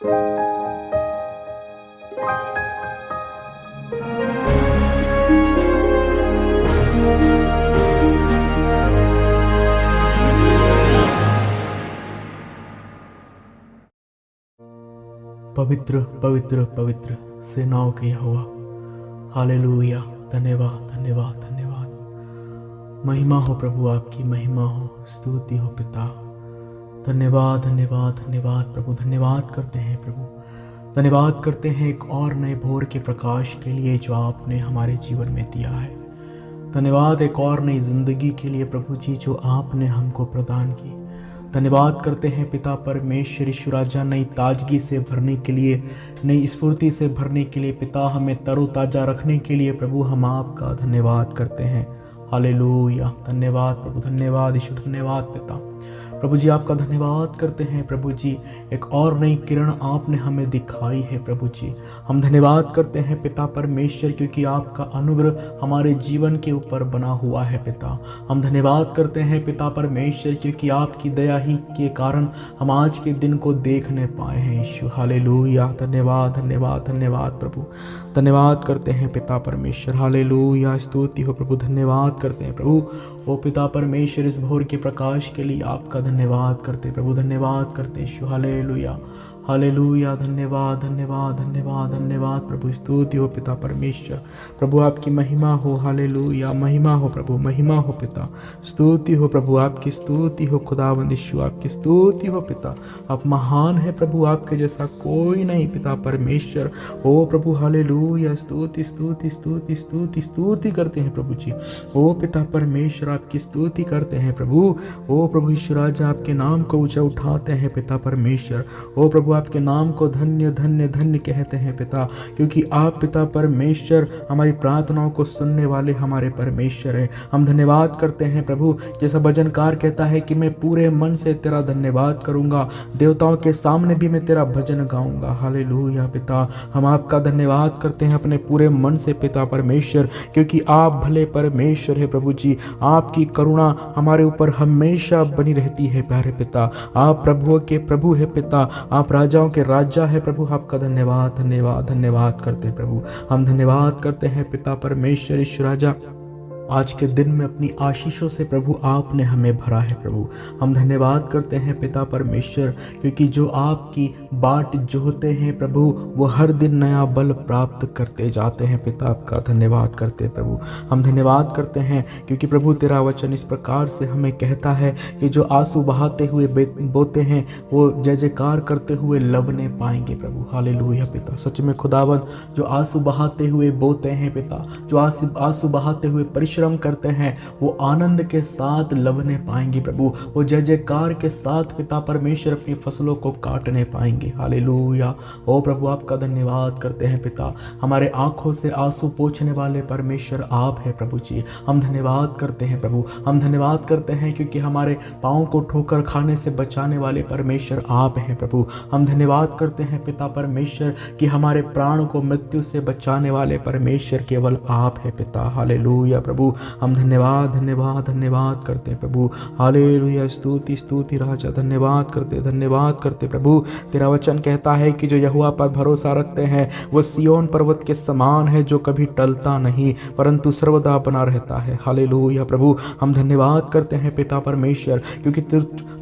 पवित्र पवित्र पवित्र सेनाओं के यहोवा, हालेलुया। धन्यवाद धन्यवाद धन्यवाद। महिमा हो प्रभु, आपकी महिमा हो, स्तुति हो पिता। धन्यवाद धन्यवाद धन्यवाद प्रभु। धन्यवाद करते हैं प्रभु, धन्यवाद करते हैं एक और नए भोर के प्रकाश के लिए जो आपने हमारे जीवन में दिया है। धन्यवाद एक और नई जिंदगी के लिए प्रभु जी जो आपने हमको प्रदान की। धन्यवाद करते हैं पिता परमेश्वर यीशु राजा, नई ताजगी से भरने के लिए, नई स्फूर्ति से भरने के लिए पिता, हमें तरोताजा रखने के लिए प्रभु हम आपका धन्यवाद करते हैं। हालेलुया। धन्यवाद प्रभु, धन्यवाद यीशु, धन्यवाद पिता। प्रभु जी आपका धन्यवाद करते हैं प्रभु जी, एक और नई किरण आपने हमें दिखाई है प्रभु जी। हम धन्यवाद करते हैं पिता परमेश्वर, क्योंकि आपका अनुग्रह हमारे जीवन के ऊपर बना हुआ है पिता। हम धन्यवाद करते हैं पिता परमेश्वर, क्योंकि आपकी दया ही के कारण हम आज के दिन को देखने पाए हैं यीशु। हालेलुया। धन्यवाद धन्यवाद धन्यवाद प्रभु। धन्यवाद करते हैं पिता परमेश्वर। हालेलुया। स्तुति हो प्रभु। धन्यवाद करते हैं प्रभु ओ पिता परमेश्वर, इस भोर के प्रकाश के लिए आपका धन्यवाद करते प्रभु। धन्यवाद करते यीशु। Hallelujah hallelujah. धन्यवाद धन्यवाद धन्यवाद धन्यवाद प्रभु। स्तुति हो पिता परमेश्वर, प्रभु आपकी महिमा हो। हालेलुया। महिमा हो प्रभु, महिमा हो पिता। स्तुति हो प्रभु, आपकी स्तुति हो खुदावंद यीशु, आपकी स्तुति हो पिता। आप महान है प्रभु, आपके जैसा कोई नहीं पिता परमेश्वर। ओ प्रभु हालेलुया। स्तुति स्तुति स्तुति स्तुति स्तुति करते हैं प्रभु जी। ओ पिता परमेश्वर आपकी स्तुति करते हैं प्रभु। ओ प्रभु यीशु राजा, आपके नाम को ऊंचा उठाते हैं पिता परमेश्वर। ओ प्रभु आपके नाम को धन्य धन्य धन्य कहते हैं पिता, क्योंकि आप पिता परमेश्वर हमारी प्रार्थनाओं को सुनने वाले हमारे परमेश्वर है। हम धन्यवाद करते हैं प्रभु, जैसा भजनकार कहता है कि मैं पूरे मन से तेरा धन्यवाद करूंगा, देवताओं के सामने भी मैं तेरा भजन गाऊंगा। हालेलुया पिता, हम आपका धन्यवाद करते हैं अपने पूरे मन से पिता परमेश्वर, क्योंकि आप भले परमेश्वर है प्रभु जी। आपकी करुणा हमारे ऊपर हमेशा बनी रहती है प्यारे पिता। आप प्रभुओं के प्रभु है पिता, आप राजाओं के राजा है प्रभु। आपका धन्यवाद धन्यवाद धन्यवाद करते हैं प्रभु। हम धन्यवाद करते हैं पिता परमेश्वर यीशु राजा, आज के दिन में अपनी आशीषों से प्रभु आपने हमें भरा है प्रभु। हम धन्यवाद करते हैं पिता परमेश्वर, क्योंकि जो आपकी बाट जोहते हैं प्रभु वो हर दिन नया बल प्राप्त करते जाते हैं पिता। आपका धन्यवाद करते हैं प्रभु। हम धन्यवाद करते हैं क्योंकि प्रभु तेरा वचन इस प्रकार से हमें कहता है कि जो आंसू बहाते हुए बोते हैं वो जय जयकार करते हुए लवने पाएंगे प्रभु। हालेलुया पिता। सच में खुदावन, जो आंसू बहाते हुए बोते हैं पिता, जो आंसू बहाते हुए परिश्रम करते हैं वो आनंद के साथ लवने पाएंगे प्रभु। वो जय जयकार के साथ पिता परमेश्वर अपनी फसलों को काटने पाएंगे। हालेलुया। ओ प्रभु आपका धन्यवाद करते हैं पिता। हमारे आंखों से आंसू पोंछने वाले परमेश्वर आप है प्रभु जी। हम धन्यवाद करते हैं प्रभु। हम धन्यवाद करते हैं क्योंकि हमारे पाँव को ठोकर खाने से बचाने वाले परमेश्वर आप हैं प्रभु। हम धन्यवाद करते हैं पिता परमेश्वर कि हमारे प्राण को मृत्यु से बचाने वाले परमेश्वर केवल आप है पिता। हालेलुया प्रभु। हम धन्यवाद धन्यवाद धन्यवाद करते हैं प्रभु। हालेलुया। स्तुति स्तुति राजा। धन्यवाद करते प्रभु। तेरा वचन कहता है कि जो यहोवा पर भरोसा रखते हैं वो सिय्योन पर्वत के समान है, जो कभी टलता नहीं परंतु सर्वदा बना रहता है। हालेलुया प्रभु। हम धन्यवाद करते हैं पिता परमेश्वर, क्योंकि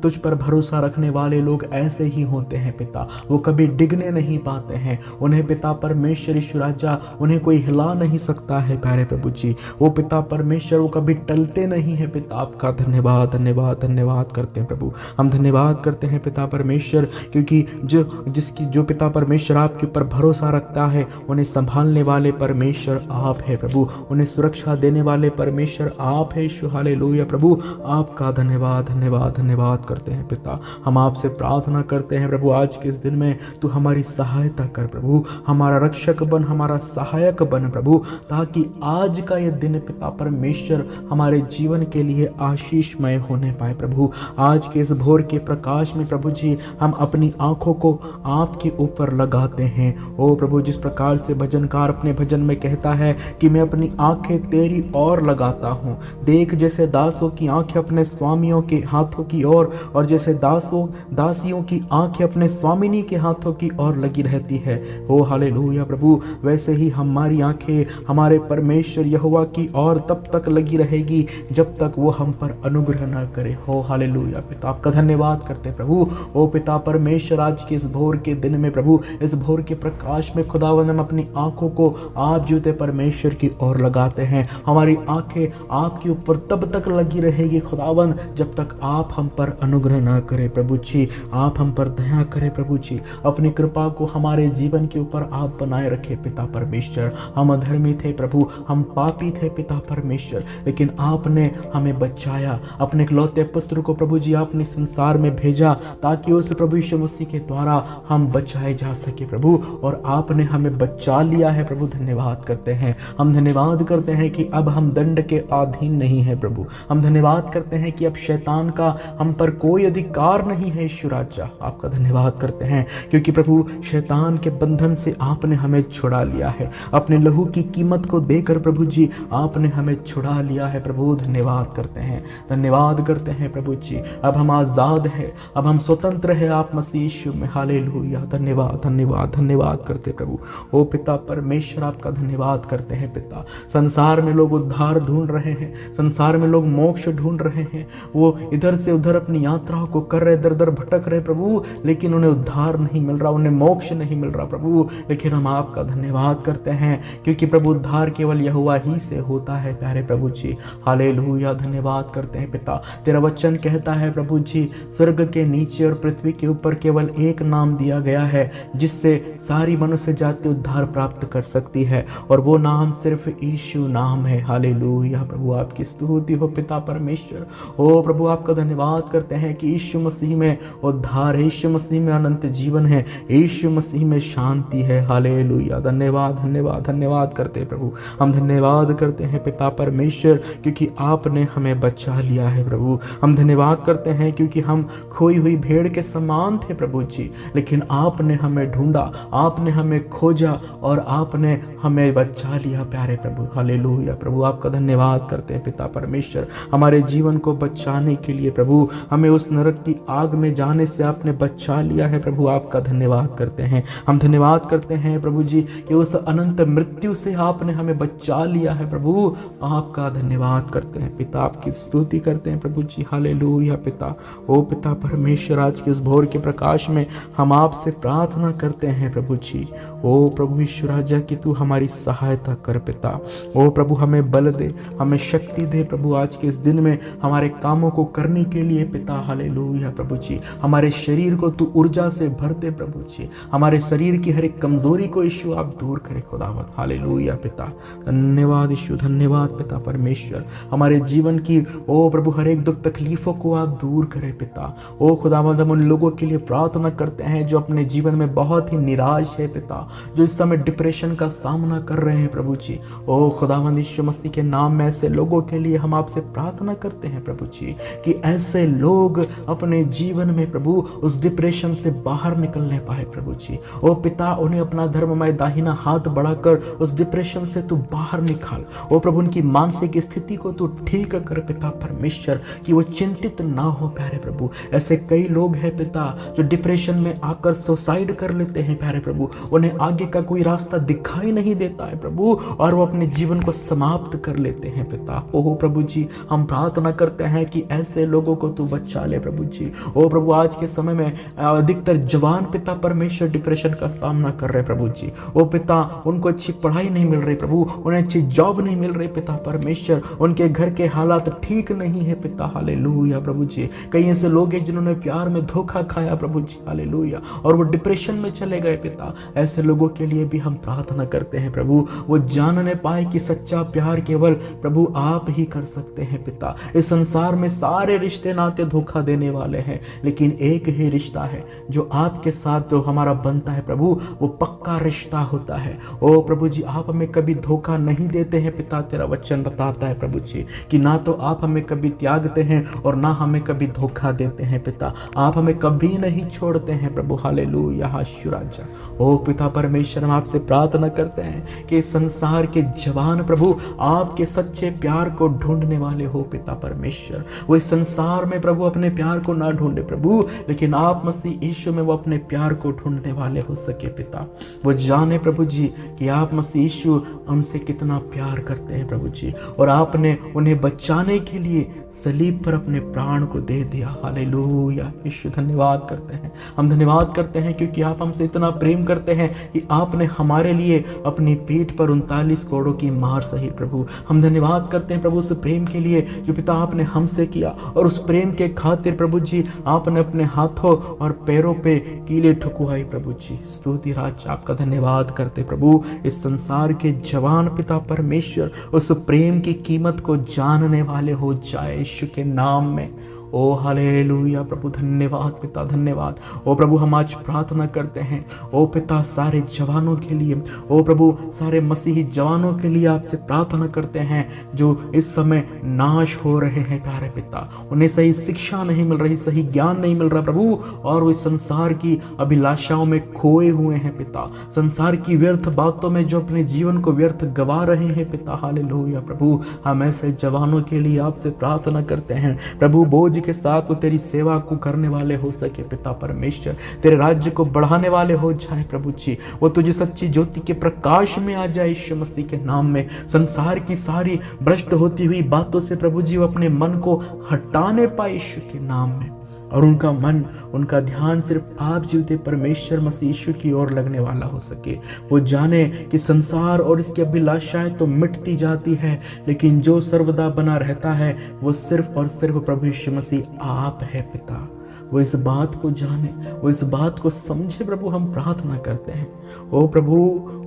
तुझ पर भरोसा रखने वाले लोग ऐसे ही होते हैं पिता। वो कभी डिगने नहीं पाते हैं। उन्हें पिता परमेश्वर यीशु राजा, उन्हें कोई हिला नहीं सकता है प्यारे प्रभु जी। वो पिता परमेश्वर वो कभी टलते नहीं है पिता। आपका धन्यवाद धन्यवाद धन्यवाद करते हैं प्रभु। हम धन्यवाद करते हैं पिता परमेश्वर, क्योंकि जो पिता परमेश्वर आपके ऊपर भरोसा रखता है उन्हें संभालने वाले परमेश्वर आप है प्रभु। उन्हें सुरक्षा देने वाले परमेश्वर आप है यीशु। हालेलुया प्रभु। आपका धन्यवाद धन्यवाद धन्यवाद करते हैं पिता। हम आपसे प्रार्थना करते हैं प्रभु, आज के इस दिन में तू हमारी सहायता कर प्रभु। हमारा रक्षक बन, हमारा सहायक बन प्रभु, ताकि आज का ये दिन पिता परमेश्वर हमारे जीवन के लिए आशीषमय होने पाए। प्रभु आज के इस भोर के प्रकाश में प्रभु जी हम अपनी आंखों को आपके ऊपर लगाते हैं। ओ प्रभु, जिस प्रकार से भजनकार अपने भजन में कहता है कि मैं अपनी आंखें तेरी ओर लगाता हूँ। देख जैसे दासों की आंखें अपने स्वामियों के हाथों की ओर और जैसे दासियों की आंखें अपने स्वामिनी के हाथों की ओर लगी रहती है। ओ हालेलुया प्रभु, वैसे ही हमारी आंखें हमारे परमेश्वर यहोवा की ओर तब तक लगी रहेगी जब तक वो हम पर अनुग्रह न करे। हो हालेलुया पिता, आपका धन्यवाद करते हैं प्रभु। ओ पिता परमेश्वर, आज के इस भोर के दिन में प्रभु, इस भोर के प्रकाश में खुदावंद हम अपनी आंखों को आप जीते परमेश्वर की ओर लगाते हैं। हमारी आंखें आपके ऊपर तब तक लगी रहेगी खुदावंद जब तक आप हम पर अनुग्रह ना करें प्रभु जी, आप हम पर दया करें प्रभु जी। अपनी कृपा को हमारे जीवन के ऊपर आप बनाए रखे पिता परमेश्वर। हम अधर्मी थे प्रभु, हम पापी थे पिता परमेश्वर, लेकिन आपने हमें बचाया। अपने इकलौते पुत्र को प्रभु जी आपने संसार में भेजा ताकि उस प्रभु यीशु मसीह के द्वारा हम बचाए जा सके प्रभु, और आपने हमें बचा लिया है प्रभु। धन्यवाद करते हैं, हम धन्यवाद करते हैं कि अब हम दंड के अधीन नहीं है प्रभु। हम धन्यवाद करते हैं कि अब शैतान का हम पर कोई अधिकार नहीं है। ईश्वर राजा, आपका धन्यवाद करते हैं क्योंकि प्रभु शैतान के बंधन से आपने हमें छुड़ा लिया है। अपने लहू की कीमत को देकर प्रभु जी आपने हमें छुड़ा लिया है प्रभु। धन्यवाद करते हैं, धन्यवाद करते हैं प्रभु जी। अब हम आजाद है, अब हम स्वतंत्र है आप मसीह यीशु में। हालेलुया, धन्यवाद धन्यवाद धन्यवाद करते प्रभु। ओ पिता परमेश्वर, आपका धन्यवाद करते हैं पिता। संसार में लोग उद्धार ढूंढ रहे हैं, संसार में लोग मोक्ष ढूंढ रहे हैं। वो इधर से उधर अपनी यात्राओं को कर रहे, दर दर भटक रहे प्रभु, लेकिन उन्हें उद्धार नहीं मिल रहा, उन्हें मोक्ष नहीं मिल रहा प्रभु। लेकिन हम आपका धन्यवाद करते हैं क्योंकि प्रभु उद्धार केवल यहोवा ही से होता है प्यारे प्रभु जी। हालेलुया, धन्यवाद करते हैं पिता। तेरा वचन कहता है प्रभु जी, स्वर्ग के नीचे और पृथ्वी के ऊपर केवल एक नाम दिया गया है जिससे सारी मनुष्य जाति उद्धार प्राप्त कर सकती है, और वो नाम सिर्फ यीशु नाम है। हालेलुया प्रभु, आपकी स्तुति हो पिता परमेश्वर। ओ प्रभु, आपका धन्यवाद करते हैं कि यीशु मसीह में उद्धार है, यीशु मसीह में अनंत जीवन है, यीशु मसीह में शांति है। हालेलुया, धन्यवाद धन्यवाद धन्यवाद करते हैं प्रभु। हम धन्यवाद करते हैं पिता परमेश्वर क्योंकि आपने हमें बचा लिया है प्रभु। हम धन्यवाद करते हैं क्योंकि हम खोई हुई भेड़ के समान थे प्रभु जी, लेकिन आपने हमें ढूंढा, आपने हमें खोजा और आपने हमें बचा लिया प्यारे प्रभु। हालेलुया प्रभु, आपका धन्यवाद करते हैं पिता परमेश्वर। हमारे जीवन को बचाने के लिए प्रभु, हमें उस नरक की आग में जाने से आपने बचा लिया है प्रभु। आपका धन्यवाद करते हैं, हम धन्यवाद करते हैं प्रभु जी कि उस अनंत मृत्यु से आपने हमें बचा लिया है प्रभु। आपका धन्यवाद करते हैं पिता, आपकी स्तुति करते हैं प्रभु जी। हालेलुया पिता। ओ पिता परमेश्वर, आज के इस भोर के प्रकाश में हम आपसे प्रार्थना करते हैं प्रभु जी। ओ प्रभु ईश्वर राजा कि तू हमारी सहायता कर पिता। ओ प्रभु, हमें बल दे, हमें शक्ति दे प्रभु आज के इस दिन में हमारे कामों को करने के लिए पिता। हालेलुया प्रभु जी, हमारे शरीर को तू ऊर्जा से भर दे प्रभु जी। हमारे शरीर की हर एक कमजोरी को यीशु आप दूर करे खुदावन। हालेलुया पिता, धन्यवाद यीशु, धन्यवाद पिता परमेश्वर। हमारे जीवन की ओ प्रभु हर एक दुख तकलीफों को आप दूर करें पिता। ओ खुदावंद, हम उन लोगों के लिए प्रार्थना करते हैं जो अपने जीवन में बहुत ही निराश है पिता, जो इस समय डिप्रेशन का सामना कर रहे हैं प्रभु जी। ओ खुदावंद, यीशु मसीह के नाम में ऐसे लोगों के लिए हम आपसे प्रार्थना करते हैं प्रभु जी कि ऐसे लोग अपने जीवन में प्रभु उस डिप्रेशन से बाहर निकलने पाए प्रभु जी। ओ पिता, उन्हें अपना धर्ममय दाहिना हाथ बढ़ाकर उस डिप्रेशन से तू बाहर निकाल। ओ प्रभु, उनकी मानसिक स्थिति को तू ठीक कर पिता परमेश्वर कि वो चिंतित ना हो प्यारे प्रभु। ऐसे कई लोग हैं पिता जो डिप्रेशन में आकर सुसाइड कर लेते हैं प्यारे प्रभु। उन्हें आगे का कोई रास्ता दिखाई नहीं देता है प्रभु और वो अपने जीवन को समाप्त कर लेते हैं पिता। ओह प्रभु जी, हम प्रार्थना करते हैं कि ऐसे लोगों को तू बचा ले प्रभु जी। ओ प्रभु, आज के समय में अधिकतर जवान पिता परमेश्वर डिप्रेशन का सामना कर रहे प्रभु जी। ओ पिता, उनको अच्छी पढ़ाई नहीं मिल रही प्रभु, उन्हें अच्छी जॉब नहीं मिल रही पिता परमेश्वर, उनके घर के हालात ठीक नहीं है पिता। हालेलुया प्रभु जी, कई ऐसे लोग हैं जिन्होंने प्यार में धोखा खाया प्रभु जी। हालेलुया, और वो डिप्रेशन में चले गए पिता। ऐसे लोगों के लिए भी हम प्रार्थना करते हैं प्रभु, वो जानने पाए कि सच्चा प्यार केवल प्रभु आप ही कर सकते हैं पिता। इस संसार में सारे रिश्ते नाते धोखा देने वाले हैं, लेकिन एक ही रिश्ता है जो आपके साथ जो हमारा बनता है प्रभु, वो पक्का रिश्ता होता है। ओ प्रभु जी, आप हमें कभी धोखा नहीं देते हैं पिता। तेरा वचन बताता है प्रभु जी कि ना तो आप हमें कभी त्यागते हैं और ना हमें कभी धोखा देते हैं पिता। आप हमें कभी नहीं छोड़ते हैं प्रभु। हालेलुया हाशु राजा। ओ पिता परमेश्वर, हम आपसे प्रार्थना करते हैं कि संसार के जवान प्रभु आपके सच्चे प्यार को ढूंढने वाले हो पिता परमेश्वर। वो इस संसार में प्रभु अपने प्यार को ना ढूंढे प्रभु, लेकिन आप मसीह यीशु में वो अपने प्यार को ढूंढने वाले हो सके पिता। वो जाने प्रभु जी कि आप मसीह यीशु उनसे कितना प्यार करते हैं प्रभु जी, और आपने उन्हें बचाने के लिए सलीब पर अपने प्राण को दे दिया। हालेलुया यीशु, धन्यवाद करते हैं। हम धन्यवाद करते हैं क्योंकि आप हमसे इतना प्रेम करते हैं कि आपने हमारे लिए अपनी पीठ पर 39 कोड़ों की मार सही प्रभु। हम धन्यवाद करते हैं प्रभु उस प्रेम के लिए जो पिता आपने हमसे किया, और उस प्रेम के खातिर प्रभु जी आपने अपने हाथों और पैरों पे कीले ठुकवाई प्रभु जी। स्तुति राज आपका धन्यवाद करते प्रभु। इस संसार के जवान पिता परमेश्वर उस प्रेम की कीमत को जानने वाले हो जाए यीशु के नाम में। ओ हालेलुया प्रभु, धन्यवाद पिता, धन्यवाद। ओ प्रभु, हम आज प्रार्थना करते हैं ओ पिता सारे जवानों के लिए, ओ प्रभु सारे मसीही जवानों के लिए आपसे प्रार्थना करते हैं जो इस समय नाश हो रहे हैं प्यारे पिता। उन्हें सही शिक्षा नहीं मिल रही, सही ज्ञान नहीं मिल रहा प्रभु, और वो संसार की अभिलाषाओं में खोए हुए हैं पिता। संसार की व्यर्थ बातों में जो अपने जीवन को व्यर्थ गवा रहे हैं पिता। हालेलुया प्रभु, हम ऐसे जवानों के लिए आपसे प्रार्थना करते हैं प्रभु। बोझ के साथ वो तेरी सेवा को करने वाले हो सके पिता परमेश्वर, तेरे राज्य को बढ़ाने वाले हो जाए प्रभु जी। वो तुझे सच्ची ज्योति के प्रकाश में आ जाए यीशु मसीह के नाम में। संसार की सारी भ्रष्ट होती हुई बातों से प्रभु जी वो अपने मन को हटाने पाए यीशु के नाम में, और उनका मन, उनका ध्यान सिर्फ आप जीवते परमेश्वर मसीह यीशु की ओर लगने वाला हो सके। वो जाने कि संसार और इसकी अभिलाषाएं तो मिटती जाती है, लेकिन जो सर्वदा बना रहता है वो सिर्फ और सिर्फ प्रभु यीशु मसीह आप है पिता। वो इस बात को जाने, वो इस बात को समझे प्रभु। हम प्रार्थना करते हैं ओ प्रभु,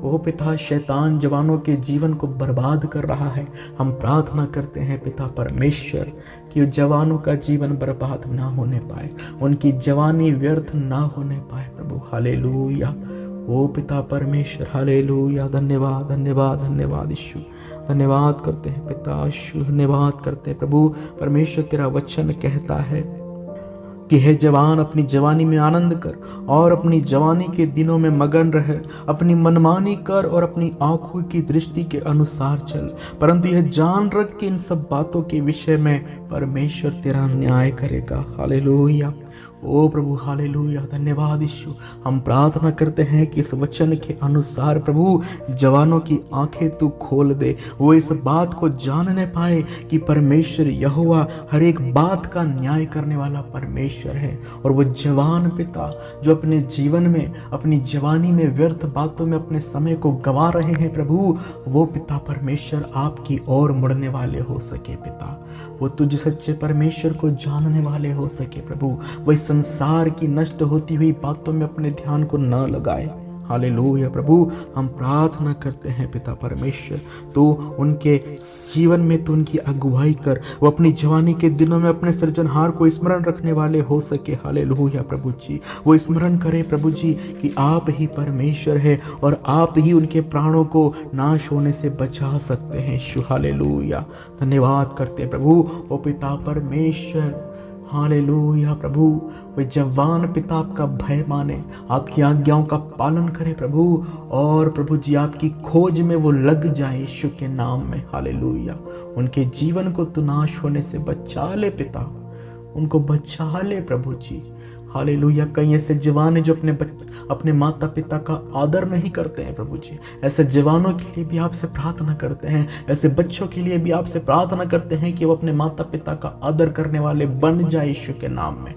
ओ पिता, शैतान जवानों के जीवन को बर्बाद कर रहा है। हम प्रार्थना करते हैं पिता परमेश्वर कि जवानों का जीवन बर्बाद ना होने पाए, उनकी जवानी व्यर्थ ना होने पाए प्रभु। हालेलुया ओ पिता परमेश्वर, हालेलुया। धन्यवाद धन्यवाद धन्यवाद यीशु, धन्यवाद करते हैं पिता यीशु, धन्यवाद करते हैं प्रभु परमेश्वर। तेरा वचन कहता है कि हे जवान, अपनी जवानी में आनंद कर और अपनी जवानी के दिनों में मगन रह, अपनी मनमानी कर और अपनी आंखों की दृष्टि के अनुसार चल, परंतु यह जान रख कि इन सब बातों के विषय में परमेश्वर तेरा न्याय करेगा। हालेलुया ओ प्रभु, हालेलुया। धन्यवाद यीशु। हम प्रार्थना करते हैं कि इस वचन के अनुसार प्रभु जवानों की आंखें तू खोल दे, वो इस बात को जानने पाए कि परमेश्वर यहोवा हर एक बात का न्याय करने वाला परमेश्वर है। और वो जवान पिता जो अपने जीवन में, अपनी जवानी में व्यर्थ बातों में अपने समय को गंवा रहे हैं प्रभु, वो पिता परमेश्वर आपकी ओर मुड़ने वाले हो सके पिता। वो तुझ सच्चे परमेश्वर को जानने वाले हो सके प्रभु। वही संसार की नष्ट होती हुई बातों में अपने ध्यान को न लगाए। हालेलुया प्रभु, हम प्रार्थना करते हैं पिता परमेश्वर, तो उनके जीवन में तो उनकी अगुवाई कर, वो अपनी जवानी के दिनों में अपने सृजनहार को स्मरण रखने वाले हो सके। हालेलुया प्रभु जी, वो स्मरण करे प्रभु जी कि आप ही परमेश्वर है और आप ही उनके प्राणों को नाश होने से बचा सकते हैं। हालेलुया, धन्यवाद करते हैं प्रभु ओ पिता परमेश्वर। हालेलुया प्रभु, वे जवान पिता आपका भय माने, आपकी आज्ञाओं का पालन करे प्रभु, और प्रभु जी आपकी खोज में वो लग जाए यीशु के नाम में। हालेलुया, उनके जीवन को तू नाश होने से बचा ले पिता, उनको बचा ले प्रभु जी। हालेलुया, कई ऐसे जवान हैं जो अपने माता पिता का आदर नहीं करते हैं प्रभु जी। ऐसे जवानों के लिए भी आपसे प्रार्थना करते हैं, ऐसे बच्चों के लिए भी आपसे प्रार्थना करते हैं कि वो अपने माता पिता का आदर करने वाले बन जाए यीशु के नाम में।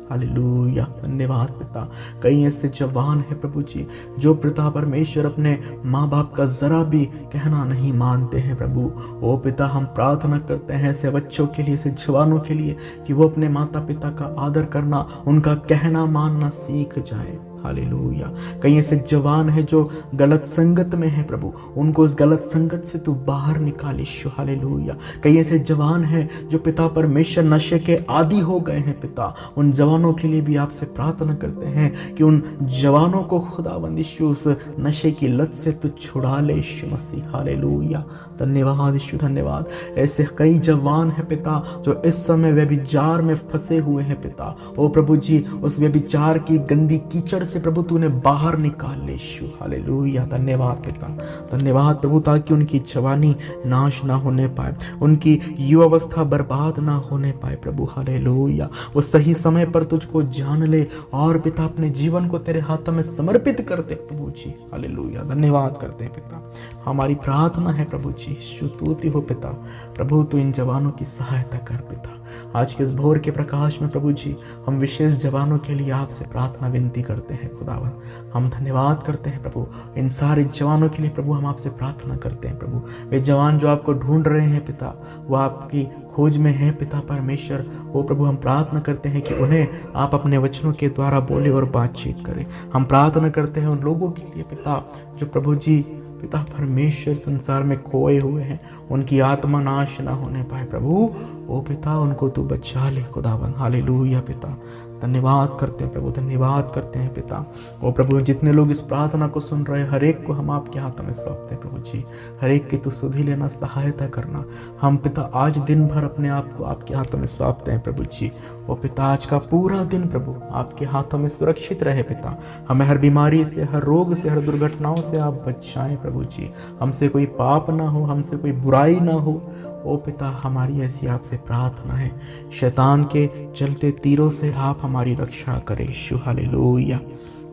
हालेलुया, धन्यवाद पिता। कई ऐसे जवान हैं प्रभु जी जो पिता परमेश्वर अपने माँ बाप का जरा भी कहना नहीं मानते हैं प्रभु। ओ पिता, हम प्रार्थना करते हैं ऐसे बच्चों के लिए, ऐसे जवानों के लिए कि वो अपने माता पिता का आदर करना, उनका कहना मानना सीख जाए। हालेलुया। कई ऐसे जवान हैं जो गलत संगत में है प्रभु, उनको उस गलत संगत से तू बाहर निकाल यीशु, हालेलुया। कई ऐसे जवान हैं जो पिता परमेश्वर नशे के आदी हो गए हैं पिता, उन जवानों के लिए भी आपसे प्रार्थना करते हैं कि उन जवानों को खुदावंद यीशु उस नशे की लत से तू छुड़ा ले यीशु मसीह, हालेलुया। धन्यवाद यीशु, धन्यवाद। ऐसे कई जवान हैं पिता जो इस समय व्यभिचार में फंसे हुए हैं पिता, ओ प्रभु जी उस व्यभिचार की गंदी कीचड़ से प्रभु तूने बाहर निकाल ले यीशु, हालेलुया। धन्यवाद पिता, धन्यवाद प्रभु, ताकि उनकी जवानी नाश ना होने पाए, उनकी युवावस्था बर्बाद ना होने पाए प्रभु, हालेलुया। वो सही समय पर तुझको जान ले और पिता अपने जीवन को तेरे हाथों में समर्पित करते प्रभु जी, हालेलुया। धन्यवाद करते हैं पिता, हमारी प्रार्थना है प्रभु जी, स्तुति हो पिता। प्रभु तू इन जवानों की सहायता कर पिता। आज के इस भोर के प्रकाश में प्रभु जी हम विशेष जवानों के लिए आपसे प्रार्थना विनती करते हैं खुदावन। हम धन्यवाद करते हैं प्रभु इन सारे जवानों के लिए प्रभु, हम आपसे प्रार्थना करते हैं प्रभु। वे जवान जो आपको ढूंढ रहे हैं पिता, वो आपकी खोज में है पिता परमेश्वर, वो प्रभु हम प्रार्थना करते हैं कि उन्हें आप अपने वचनों के द्वारा बोले और बातचीत करें। हम प्रार्थना करते हैं उन लोगों के लिए पिता जो प्रभु जी पिता परमेश्वर संसार में खोए हुए हैं, उनकी आत्मा नाश ना होने पाए प्रभु, ओ पिता उनको तू बचा ले खुदावन, हालेलुया पिता। धन्यवाद करते हैं प्रभु, धन्यवाद करते हैं पिता। ओ प्रभु जितने लोग इस प्रार्थना को सुन रहे हैं हर एक को हम आपके हाथों में सौंपते हैं प्रभु जी, हर एक की तू सुधि लेना, सहायता करना। हम पिता आज दिन भर अपने आप को आपके हाथों में सौंपते हैं प्रभु जी। ओ पिता आज का पूरा दिन प्रभु आपके हाथों में सुरक्षित रहे पिता, हमें हर बीमारी से, हर रोग से, हर दुर्घटनाओं से आप बचाएं प्रभु जी। हमसे कोई पाप ना हो, हमसे कोई बुराई ना हो, ओ पिता हमारी ऐसी आपसे प्रार्थना है। शैतान के चलते तीरों से आप हमारी रक्षा करें यीशु, हालेलुया।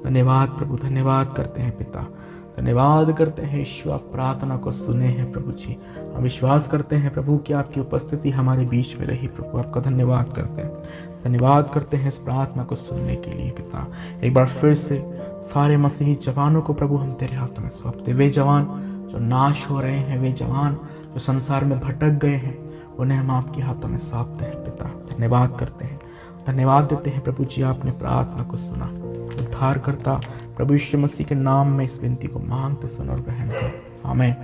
धन्यवाद प्रभु, धन्यवाद करते हैं पिता, धन्यवाद करते हैं यीशु, आप प्रार्थना को सुने हैं प्रभु जी। हम विश्वास करते हैं प्रभु कि आपकी उपस्थिति हमारे बीच में रही प्रभु, आपका धन्यवाद करते हैं, धन्यवाद करते हैं इस प्रार्थना को सुनने के लिए पिता। एक बार फिर से सारे मसीही जवानों को प्रभु हम तेरे हाथों में सौंपते, वे जवान जो नाश हो रहे हैं, वे जवान जो संसार में भटक गए हैं, उन्हें हम आपके हाथों में सौंपते हैं पिता। धन्यवाद करते हैं, धन्यवाद देते हैं प्रभु जी, आपने प्रार्थना को सुना। उद्धार करता प्रभु यीशु मसीह के नाम में इस विनती को मांगते सुन और ग्रहण कर, आमीन।